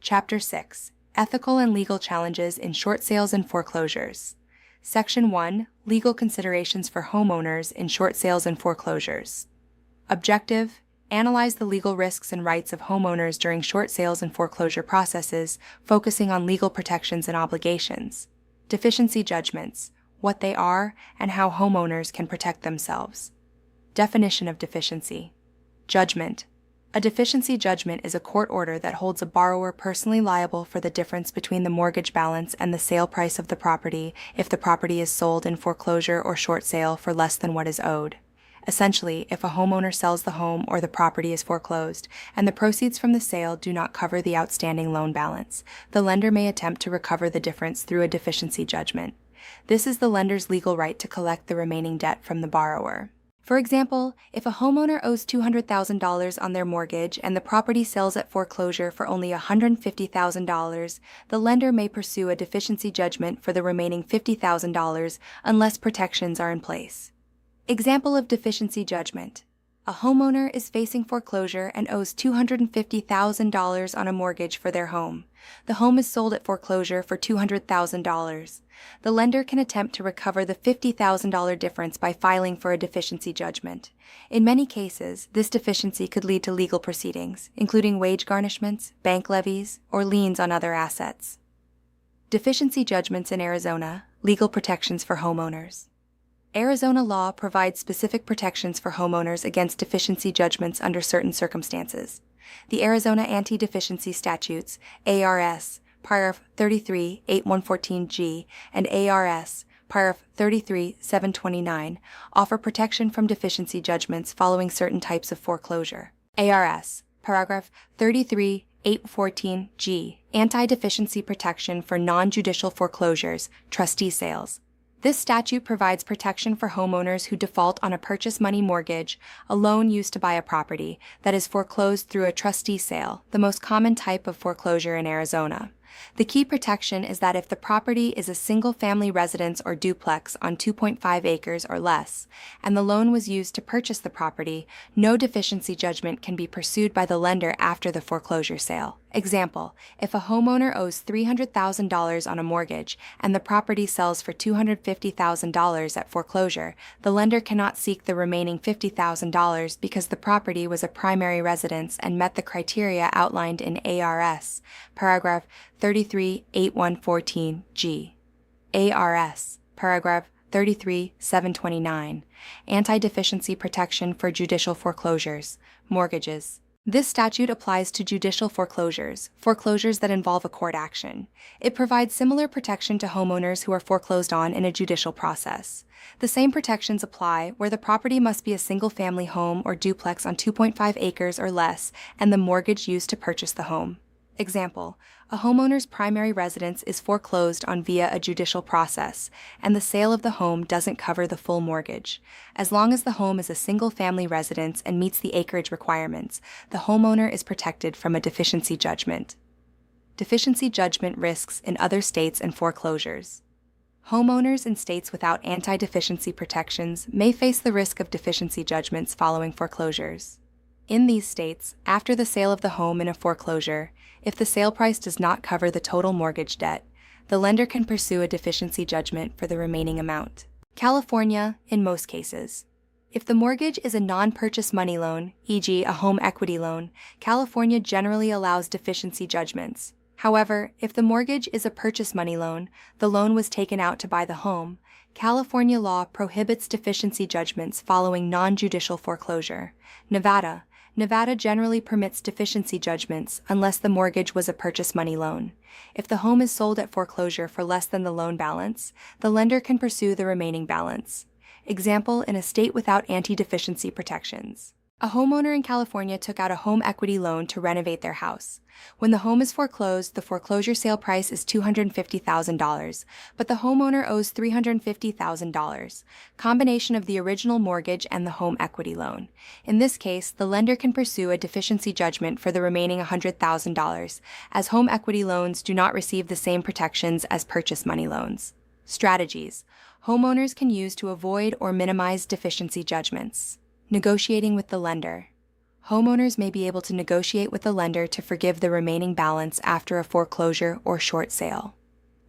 Chapter 6: Ethical and Legal Challenges in Short Sales and Foreclosures. Section 1: Legal Considerations for Homeowners in Short Sales and Foreclosures. Objective: analyze the legal risks and rights of homeowners during short sales and foreclosure processes, focusing on legal protections and obligations. Deficiency judgments: what they are and how homeowners can protect themselves. Definition of deficiency. Judgment. A deficiency judgment is a court order that holds a borrower personally liable for the difference between the mortgage balance and the sale price of the property if the property is sold in foreclosure or short sale for less than what is owed. Essentially, if a homeowner sells the home or the property is foreclosed, and the proceeds from the sale do not cover the outstanding loan balance, the lender may attempt to recover the difference through a deficiency judgment. This is the lender's legal right to collect the remaining debt from the borrower. For example, if a homeowner owes $200,000 on their mortgage and the property sells at foreclosure for only $150,000, the lender may pursue a deficiency judgment for the remaining $50,000 unless protections are in place. Example of deficiency judgment. A homeowner is facing foreclosure and owes $250,000 on a mortgage for their home. The home is sold at foreclosure for $200,000. The lender can attempt to recover the $50,000 difference by filing for a deficiency judgment. In many cases, this deficiency could lead to legal proceedings, including wage garnishments, bank levies, or liens on other assets. Deficiency judgments in Arizona: legal protections for homeowners. Arizona law provides specific protections for homeowners against deficiency judgments under certain circumstances. The Arizona Anti-Deficiency Statutes, ARS, paragraph 33, 8114G, and ARS, paragraph 33, 729, offer protection from deficiency judgments following certain types of foreclosure. ARS, paragraph 33, 814G, anti-deficiency protection for non-judicial foreclosures, trustee sales. This statute provides protection for homeowners who default on a purchase money mortgage, a loan used to buy a property, that is foreclosed through a trustee sale, the most common type of foreclosure in Arizona. The key protection is that if the property is a single-family residence or duplex on 2.5 acres or less, and the loan was used to purchase the property, no deficiency judgment can be pursued by the lender after the foreclosure sale. Example: if a homeowner owes $300,000 on a mortgage and the property sells for $250,000 at foreclosure, the lender cannot seek the remaining $50,000 because the property was a primary residence and met the criteria outlined in ARS, paragraph 33.8114G. ARS, paragraph 33.729, anti-deficiency protection for judicial foreclosures, mortgages. This statute applies to judicial foreclosures, foreclosures that involve a court action. It provides similar protection to homeowners who are foreclosed on in a judicial process. The same protections apply where the property must be a single-family home or duplex on 2.5 acres or less and the mortgage used to purchase the home. Example: a homeowner's primary residence is foreclosed on via a judicial process, and the sale of the home doesn't cover the full mortgage. As long as the home is a single-family residence and meets the acreage requirements, the homeowner is protected from a deficiency judgment. Deficiency judgment risks in other states and foreclosures. Homeowners in states without anti-deficiency protections may face the risk of deficiency judgments following foreclosures. In these states, after the sale of the home in a foreclosure, if the sale price does not cover the total mortgage debt, the lender can pursue a deficiency judgment for the remaining amount. California, in most cases. If the mortgage is a non-purchase money loan, e.g. a home equity loan, California generally allows deficiency judgments. However, if the mortgage is a purchase money loan, the loan was taken out to buy the home, California law prohibits deficiency judgments following non-judicial foreclosure. Nevada generally permits deficiency judgments unless the mortgage was a purchase money loan. If the home is sold at foreclosure for less than the loan balance, the lender can pursue the remaining balance. Example: in a state without anti-deficiency protections. A homeowner in California took out a home equity loan to renovate their house. When the home is foreclosed, the foreclosure sale price is $250,000, but the homeowner owes $350,000, combination of the original mortgage and the home equity loan. In this case, the lender can pursue a deficiency judgment for the remaining $100,000, as home equity loans do not receive the same protections as purchase money loans. Strategies homeowners can use to avoid or minimize deficiency judgments. Negotiating with the lender. Homeowners may be able to negotiate with the lender to forgive the remaining balance after a foreclosure or short sale.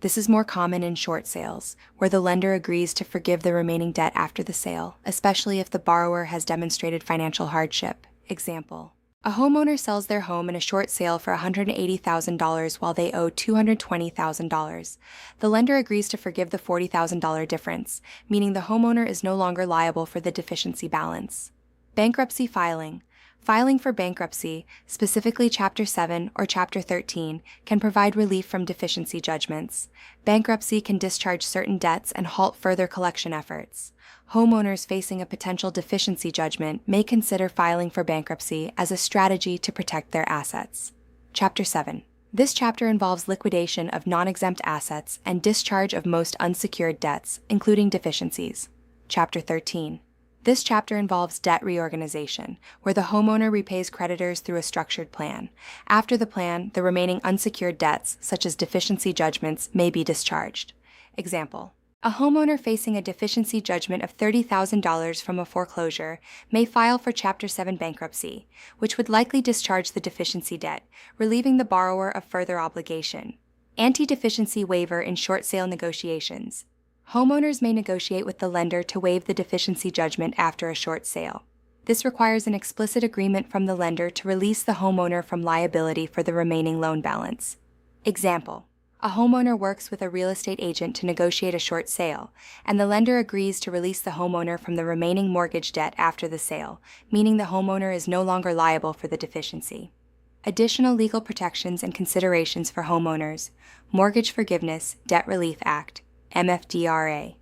This is more common in short sales, where the lender agrees to forgive the remaining debt after the sale, especially if the borrower has demonstrated financial hardship. Example: a homeowner sells their home in a short sale for $180,000 while they owe $220,000. The lender agrees to forgive the $40,000 difference, meaning the homeowner is no longer liable for the deficiency balance. Bankruptcy filing. Filing for bankruptcy, specifically Chapter 7 or Chapter 13, can provide relief from deficiency judgments. Bankruptcy can discharge certain debts and halt further collection efforts. Homeowners facing a potential deficiency judgment may consider filing for bankruptcy as a strategy to protect their assets. Chapter 7. This chapter involves liquidation of non-exempt assets and discharge of most unsecured debts, including deficiencies. Chapter 13. This chapter involves debt reorganization, where the homeowner repays creditors through a structured plan. After the plan, the remaining unsecured debts, such as deficiency judgments, may be discharged. Example: a homeowner facing a deficiency judgment of $30,000 from a foreclosure may file for Chapter 7 bankruptcy, which would likely discharge the deficiency debt, relieving the borrower of further obligation. Anti-deficiency waiver in short sale negotiations. Homeowners may negotiate with the lender to waive the deficiency judgment after a short sale. This requires an explicit agreement from the lender to release the homeowner from liability for the remaining loan balance. Example: a homeowner works with a real estate agent to negotiate a short sale, and the lender agrees to release the homeowner from the remaining mortgage debt after the sale, meaning the homeowner is no longer liable for the deficiency. Additional legal protections and considerations for homeowners. Mortgage Forgiveness, Debt Relief Act, MFDRA.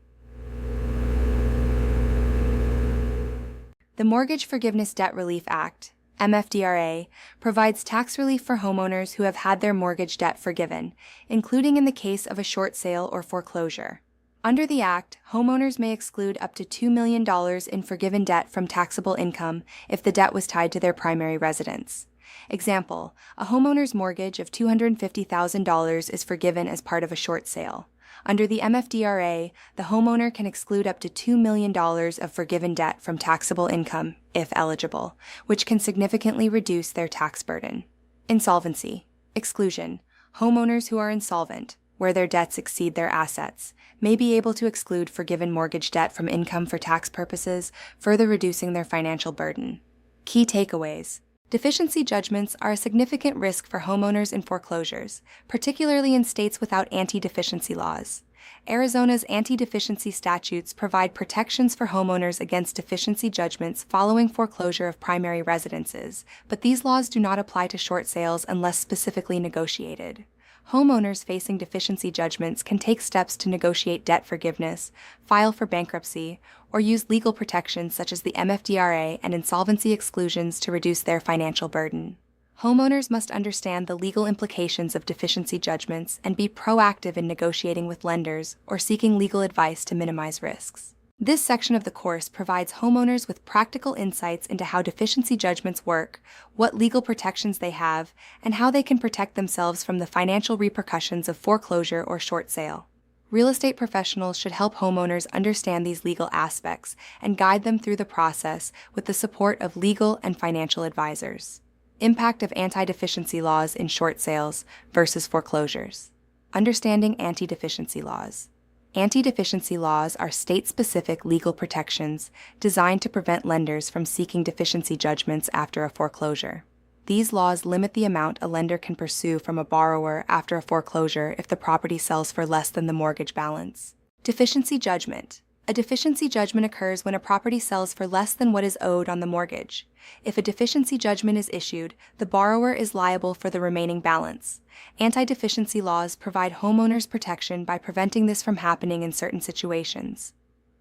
The Mortgage Forgiveness Debt Relief Act, MFDRA, provides tax relief for homeowners who have had their mortgage debt forgiven, including in the case of a short sale or foreclosure. Under the Act, homeowners may exclude up to $2 million in forgiven debt from taxable income if the debt was tied to their primary residence. Example: a homeowner's mortgage of $250,000 is forgiven as part of a short sale. Under the MFDRA, the homeowner can exclude up to $2 million of forgiven debt from taxable income, if eligible, which can significantly reduce their tax burden. Insolvency. Exclusion. Homeowners who are insolvent, where their debts exceed their assets, may be able to exclude forgiven mortgage debt from income for tax purposes, further reducing their financial burden. Key takeaways. Deficiency judgments are a significant risk for homeowners in foreclosures, particularly in states without anti-deficiency laws. Arizona's anti-deficiency statutes provide protections for homeowners against deficiency judgments following foreclosure of primary residences, but these laws do not apply to short sales unless specifically negotiated. Homeowners facing deficiency judgments can take steps to negotiate debt forgiveness, file for bankruptcy, or use legal protections such as the MFDRA and insolvency exclusions to reduce their financial burden. Homeowners must understand the legal implications of deficiency judgments and be proactive in negotiating with lenders or seeking legal advice to minimize risks. This section of the course provides homeowners with practical insights into how deficiency judgments work, what legal protections they have, and how they can protect themselves from the financial repercussions of foreclosure or short sale. Real estate professionals should help homeowners understand these legal aspects and guide them through the process with the support of legal and financial advisors. Impact of anti-deficiency laws in short sales versus foreclosures. Understanding anti-deficiency laws. Anti-deficiency laws are state-specific legal protections designed to prevent lenders from seeking deficiency judgments after a foreclosure. These laws limit the amount a lender can pursue from a borrower after a foreclosure if the property sells for less than the mortgage balance. Deficiency judgment. A deficiency judgment occurs when a property sells for less than what is owed on the mortgage. If a deficiency judgment is issued, the borrower is liable for the remaining balance. Anti-deficiency laws provide homeowners protection by preventing this from happening in certain situations.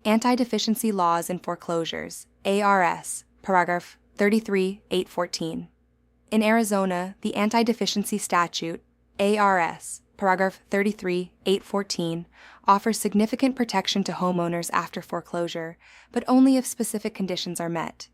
Anti-deficiency laws in foreclosures, ARS, paragraph 33-814. In Arizona, the Anti-Deficiency Statute, ARS, paragraph 33-814, offers significant protection to homeowners after foreclosure, but only if specific conditions are met.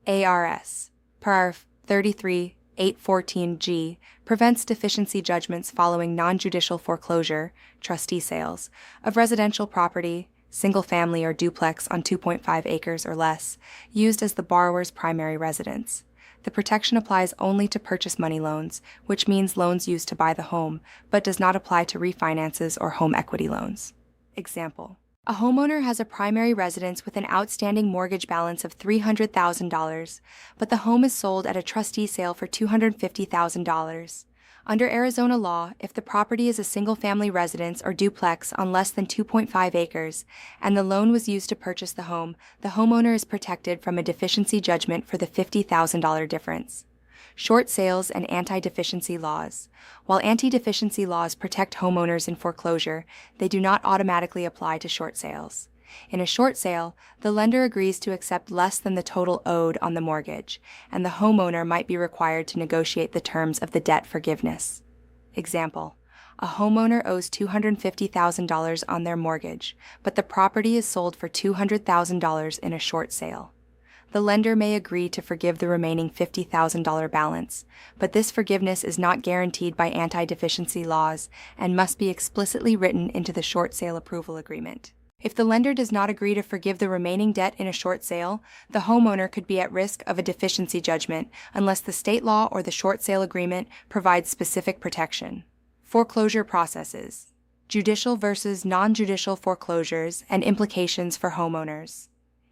ARS, paragraph 33-814G, prevents deficiency judgments following non-judicial foreclosure, trustee sales, of residential property, single-family or duplex on 2.5 acres or less, used as the borrower's primary residence. The protection applies only to purchase money loans, which means loans used to buy the home, but does not apply to refinances or home equity loans. Example: a homeowner has a primary residence with an outstanding mortgage balance of $300,000, but the home is sold at a trustee sale for $250,000. Under Arizona law, if the property is a single-family residence or duplex on less than 2.5 acres, and the loan was used to purchase the home, the homeowner is protected from a deficiency judgment for the $50,000 difference. Short sales and anti-deficiency laws. While anti-deficiency laws protect homeowners in foreclosure, they do not automatically apply to short sales. In a short sale, the lender agrees to accept less than the total owed on the mortgage, and the homeowner might be required to negotiate the terms of the debt forgiveness. Example: a homeowner owes $250,000 on their mortgage, but the property is sold for $200,000 in a short sale. The lender may agree to forgive the remaining $50,000 balance, but this forgiveness is not guaranteed by anti-deficiency laws and must be explicitly written into the short sale approval agreement. If the lender does not agree to forgive the remaining debt in a short sale, the homeowner could be at risk of a deficiency judgment unless the state law or the short sale agreement provides specific protection. Foreclosure processes. Judicial versus non-judicial foreclosures and implications for homeowners.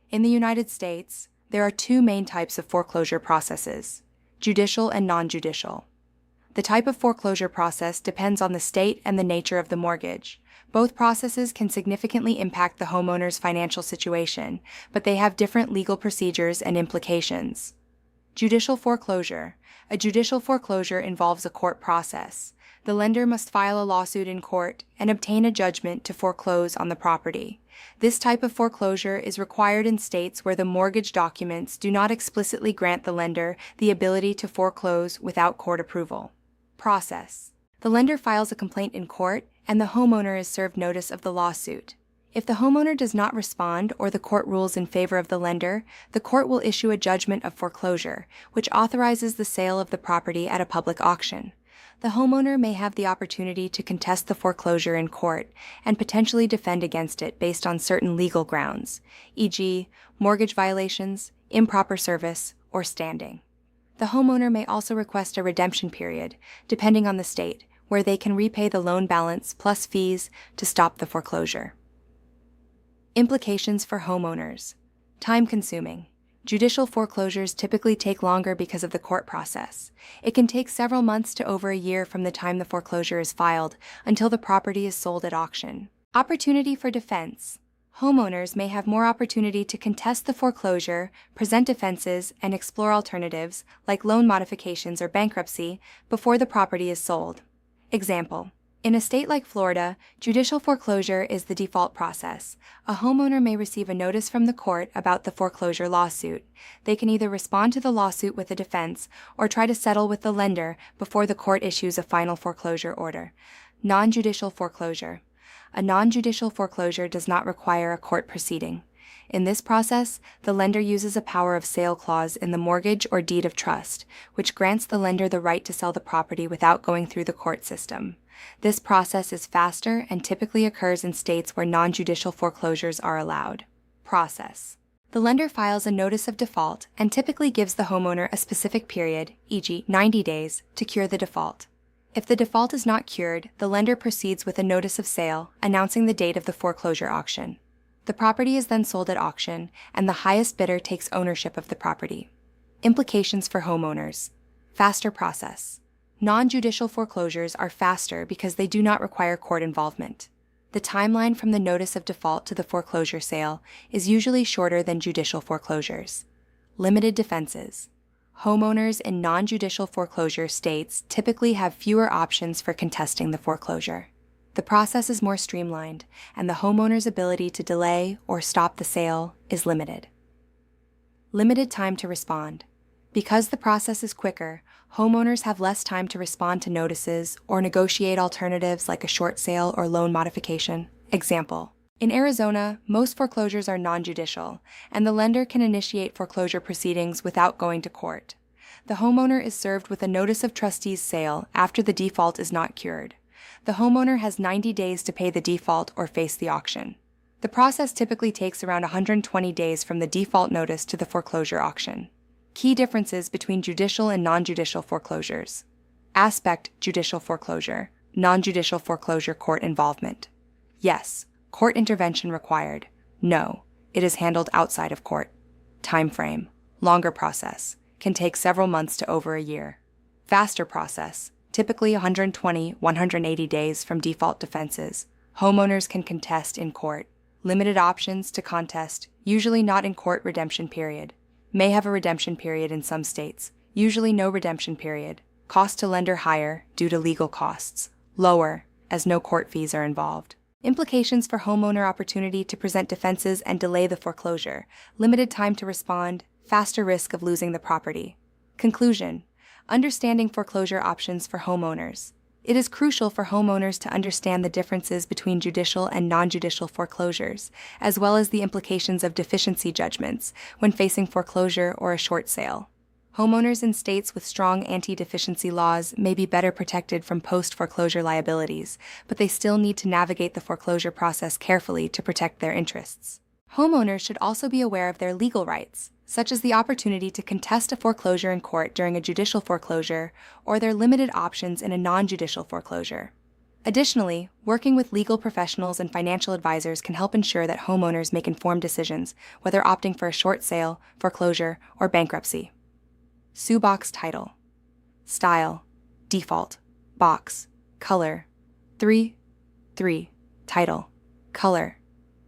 In the United States, there are two main types of foreclosure processes: judicial and non-judicial. The type of foreclosure process depends on the state and the nature of the mortgage. Both processes can significantly impact the homeowner's financial situation, but they have different legal procedures and implications. Judicial foreclosure. A judicial foreclosure involves a court process. The lender must file a lawsuit in court and obtain a judgment to foreclose on the property. This type of foreclosure is required in states where the mortgage documents do not explicitly grant the lender the ability to foreclose without court approval. Process. The lender files a complaint in court, and the homeowner is served notice of the lawsuit. If the homeowner does not respond or the court rules in favor of the lender, the court will issue a judgment of foreclosure, which authorizes the sale of the property at a public auction. The homeowner may have the opportunity to contest the foreclosure in court and potentially defend against it based on certain legal grounds, e.g., mortgage violations, improper service, or standing. The homeowner may also request a redemption period, depending on the state, where they can repay the loan balance plus fees to stop the foreclosure. Implications for homeowners. Time-consuming. Judicial foreclosures typically take longer because of the court process. It can take several months to over a year from the time the foreclosure is filed until the property is sold at auction. Opportunity for defense. Homeowners may have more opportunity to contest the foreclosure, present defenses, and explore alternatives, like loan modifications or bankruptcy, before the property is sold. Example: in a state like Florida, judicial foreclosure is the default process. A homeowner may receive a notice from the court about the foreclosure lawsuit. They can either respond to the lawsuit with a defense or try to settle with the lender before the court issues a final foreclosure order. Non-judicial foreclosure. A non-judicial foreclosure does not require a court proceeding. In this process, the lender uses a power of sale clause in the mortgage or deed of trust, which grants the lender the right to sell the property without going through the court system. This process is faster and typically occurs in states where non-judicial foreclosures are allowed. Process. The lender files a notice of default and typically gives the homeowner a specific period, e.g., 90 days, to cure the default. If the default is not cured, the lender proceeds with a notice of sale, announcing the date of the foreclosure auction. The property is then sold at auction, and the highest bidder takes ownership of the property. Implications for homeowners. Faster process. Non-judicial foreclosures are faster because they do not require court involvement. The timeline from the notice of default to the foreclosure sale is usually shorter than judicial foreclosures. Limited defenses. Homeowners in non-judicial foreclosure states typically have fewer options for contesting the foreclosure. The process is more streamlined, and the homeowner's ability to delay or stop the sale is limited. Limited time to respond. Because the process is quicker, homeowners have less time to respond to notices or negotiate alternatives like a short sale or loan modification. Example: in Arizona, most foreclosures are non-judicial, and the lender can initiate foreclosure proceedings without going to court. The homeowner is served with a notice of trustee's sale after the default is not cured. The homeowner has 90 days to pay the default or face the auction. The process typically takes around 120 days from the default notice to the foreclosure auction. Key differences between judicial and non-judicial foreclosures. Aspect: judicial foreclosure, non-judicial foreclosure court involvement. Yes, court intervention required. No, it is handled outside of court. Time frame: longer process, can take several months to over a year. Faster process, typically 120-180 days from default defenses. Homeowners can contest in court. Limited options to contest, usually not in court. Redemption period. May have a redemption period in some states, usually no redemption period. Cost to lender higher due to legal costs. Lower, as no court fees are involved. Implications for homeowner: opportunity to present defenses and delay the foreclosure. Limited time to respond. Faster risk of losing the property. Conclusion: understanding foreclosure options for homeowners. It is crucial for homeowners to understand the differences between judicial and non-judicial foreclosures, as well as the implications of deficiency judgments when facing foreclosure or a short sale. Homeowners in states with strong anti-deficiency laws may be better protected from post-foreclosure liabilities, but they still need to navigate the foreclosure process carefully to protect their interests. Homeowners should also be aware of their legal rights, such as the opportunity to contest a foreclosure in court during a judicial foreclosure or their limited options in a non-judicial foreclosure. Additionally, working with legal professionals and financial advisors can help ensure that homeowners make informed decisions, whether opting for a short sale, foreclosure, or bankruptcy. Box title. Style: default. Box. Color: 3. Title. Color: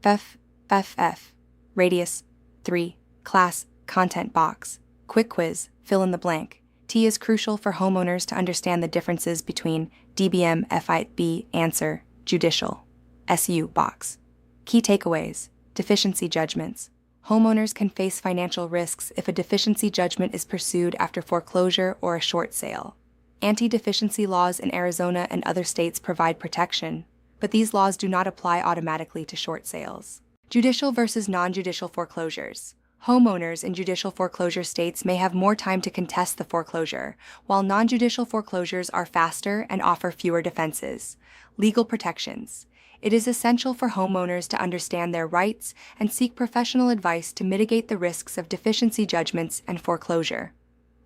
FFF. Radius: 3. Class: content box. Quick quiz: fill in the blank. T is crucial for homeowners to understand the differences between DBM, FIB, answer, judicial. SU box. Key takeaways: deficiency judgments. Homeowners can face financial risks if a deficiency judgment is pursued after foreclosure or a short sale. Anti-deficiency laws in Arizona and other states provide protection, but these laws do not apply automatically to short sales. Judicial versus non-judicial foreclosures. Homeowners in judicial foreclosure states may have more time to contest the foreclosure, while non-judicial foreclosures are faster and offer fewer defenses. Legal protections. It is essential for homeowners to understand their rights and seek professional advice to mitigate the risks of deficiency judgments and foreclosure.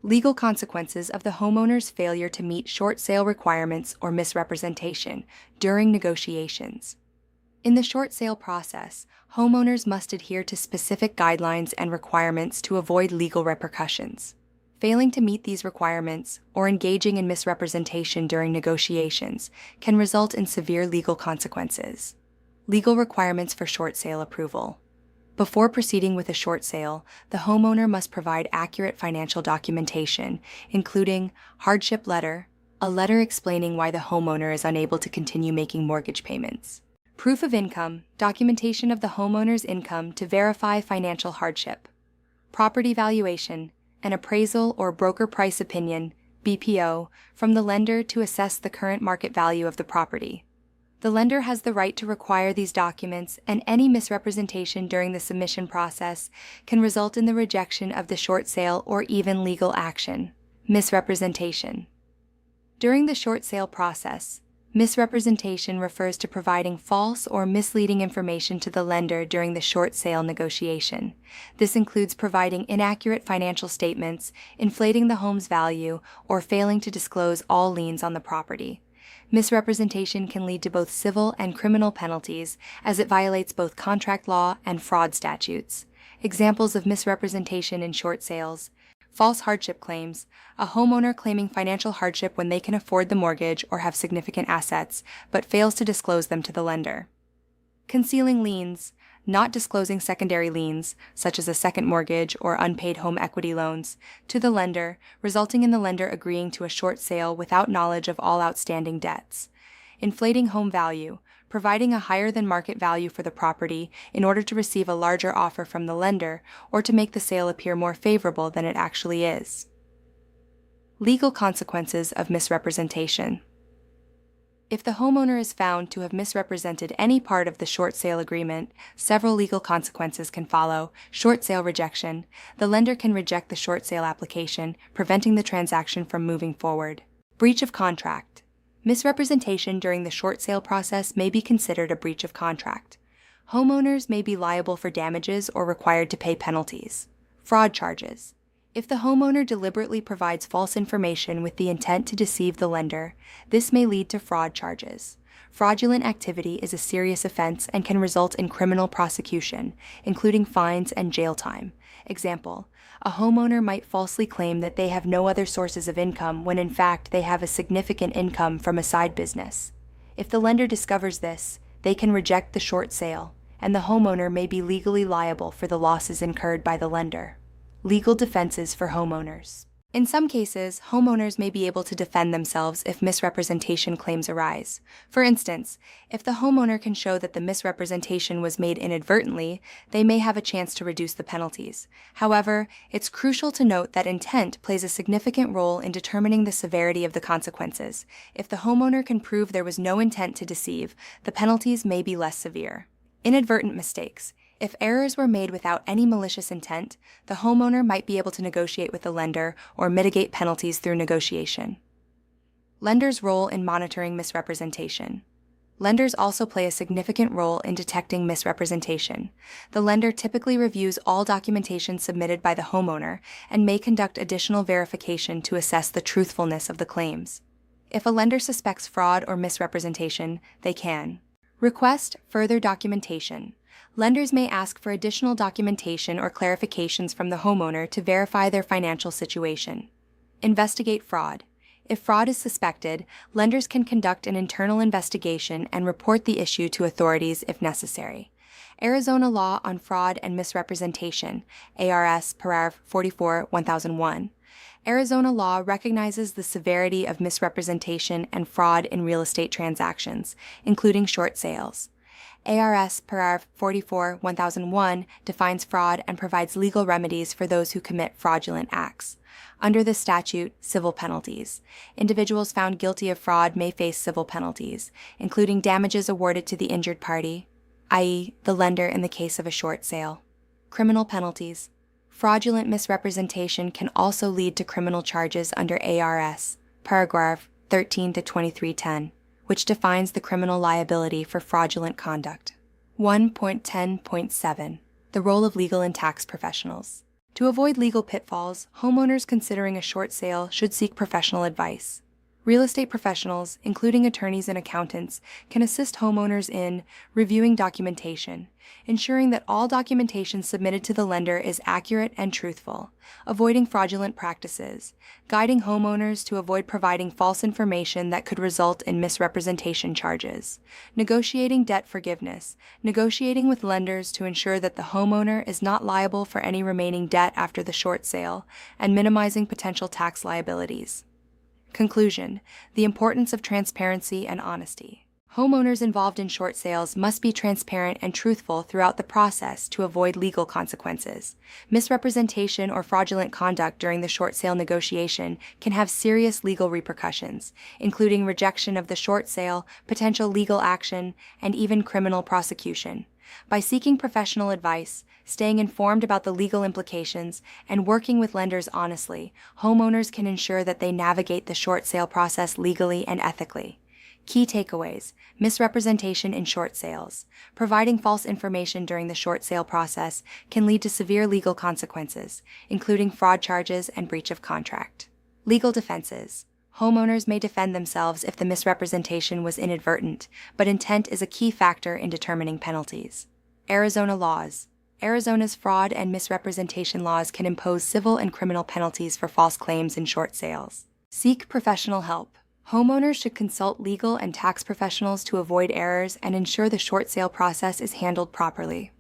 Legal consequences of the homeowner's failure to meet short sale requirements or misrepresentation during negotiations. In the short sale process, homeowners must adhere to specific guidelines and requirements to avoid legal repercussions. Failing to meet these requirements or engaging in misrepresentation during negotiations can result in severe legal consequences. Legal requirements for short sale approval. Before proceeding with a short sale, the homeowner must provide accurate financial documentation, including hardship letter, a letter explaining why the homeowner is unable to continue making mortgage payments. Proof of income, documentation of the homeowner's income to verify financial hardship. Property valuation, an appraisal or broker price opinion, BPO, from the lender to assess the current market value of the property. The lender has the right to require these documents, and any misrepresentation during the submission process can result in the rejection of the short sale or even legal action. Misrepresentation. During the short sale process, misrepresentation refers to providing false or misleading information to the lender during the short sale negotiation. This includes providing inaccurate financial statements, inflating the home's value, or failing to disclose all liens on the property. Misrepresentation can lead to both civil and criminal penalties, as it violates both contract law and fraud statutes. Examples of misrepresentation in short sales: false hardship claims, a homeowner claiming financial hardship when they can afford the mortgage or have significant assets, but fails to disclose them to the lender. Concealing liens, not disclosing secondary liens, such as a second mortgage or unpaid home equity loans, to the lender, resulting in the lender agreeing to a short sale without knowledge of all outstanding debts. Inflating home value, providing a higher than market value for the property in order to receive a larger offer from the lender or to make the sale appear more favorable than it actually is. Legal consequences of misrepresentation. If the homeowner is found to have misrepresented any part of the short sale agreement, several legal consequences can follow. Short sale rejection. The lender can reject the short sale application, preventing the transaction from moving forward. Breach of contract. Misrepresentation during the short sale process may be considered a breach of contract. Homeowners may be liable for damages or required to pay penalties. Fraud charges. If the homeowner deliberately provides false information with the intent to deceive the lender, this may lead to fraud charges. Fraudulent activity is a serious offense and can result in criminal prosecution, including fines and jail time. Example: a homeowner might falsely claim that they have no other sources of income when in fact they have a significant income from a side business. If the lender discovers this, they can reject the short sale, and the homeowner may be legally liable for the losses incurred by the lender. Legal defenses for homeowners. In some cases, homeowners may be able to defend themselves if misrepresentation claims arise. For instance, if the homeowner can show that the misrepresentation was made inadvertently, they may have a chance to reduce the penalties. However, it's crucial to note that intent plays a significant role in determining the severity of the consequences. If the homeowner can prove there was no intent to deceive, the penalties may be less severe. Inadvertent mistakes. If errors were made without any malicious intent, the homeowner might be able to negotiate with the lender or mitigate penalties through negotiation. Lenders' role in monitoring misrepresentation. Lenders also play a significant role in detecting misrepresentation. The lender typically reviews all documentation submitted by the homeowner and may conduct additional verification to assess the truthfulness of the claims. If a lender suspects fraud or misrepresentation, they can request further documentation. Lenders may ask for additional documentation or clarifications from the homeowner to verify their financial situation. Investigate fraud. If fraud is suspected, lenders can conduct an internal investigation and report the issue to authorities if necessary. Arizona Law on Fraud and Misrepresentation, ARS Paragraph 44-1001. Arizona law recognizes the severity of misrepresentation and fraud in real estate transactions, including short sales. ARS Paragraph 44-1001 defines fraud and provides legal remedies for those who commit fraudulent acts. Under the statute, civil penalties. Individuals found guilty of fraud may face civil penalties, including damages awarded to the injured party, i.e., the lender in the case of a short sale. Criminal penalties. Fraudulent misrepresentation can also lead to criminal charges under ARS Paragraph 13-2310. Which defines the criminal liability for fraudulent conduct. 1.10.7. The role of legal and tax professionals. To avoid legal pitfalls, homeowners considering a short sale should seek professional advice. Real estate professionals, including attorneys and accountants, can assist homeowners in reviewing documentation, ensuring that all documentation submitted to the lender is accurate and truthful, avoiding fraudulent practices, guiding homeowners to avoid providing false information that could result in misrepresentation charges, negotiating debt forgiveness, negotiating with lenders to ensure that the homeowner is not liable for any remaining debt after the short sale, and minimizing potential tax liabilities. Conclusion: the importance of transparency and honesty. Homeowners involved in short sales must be transparent and truthful throughout the process to avoid legal consequences. Misrepresentation or fraudulent conduct during the short sale negotiation can have serious legal repercussions, including rejection of the short sale, potential legal action, and even criminal prosecution. By seeking professional advice, staying informed about the legal implications, and working with lenders honestly, homeowners can ensure that they navigate the short sale process legally and ethically. Key takeaways: misrepresentation in short sales. Providing false information during the short sale process can lead to severe legal consequences, including fraud charges and breach of contract. Legal defenses. Homeowners may defend themselves if the misrepresentation was inadvertent, but intent is a key factor in determining penalties. Arizona laws. Arizona's fraud and misrepresentation laws can impose civil and criminal penalties for false claims in short sales. Seek professional help. Homeowners should consult legal and tax professionals to avoid errors and ensure the short sale process is handled properly.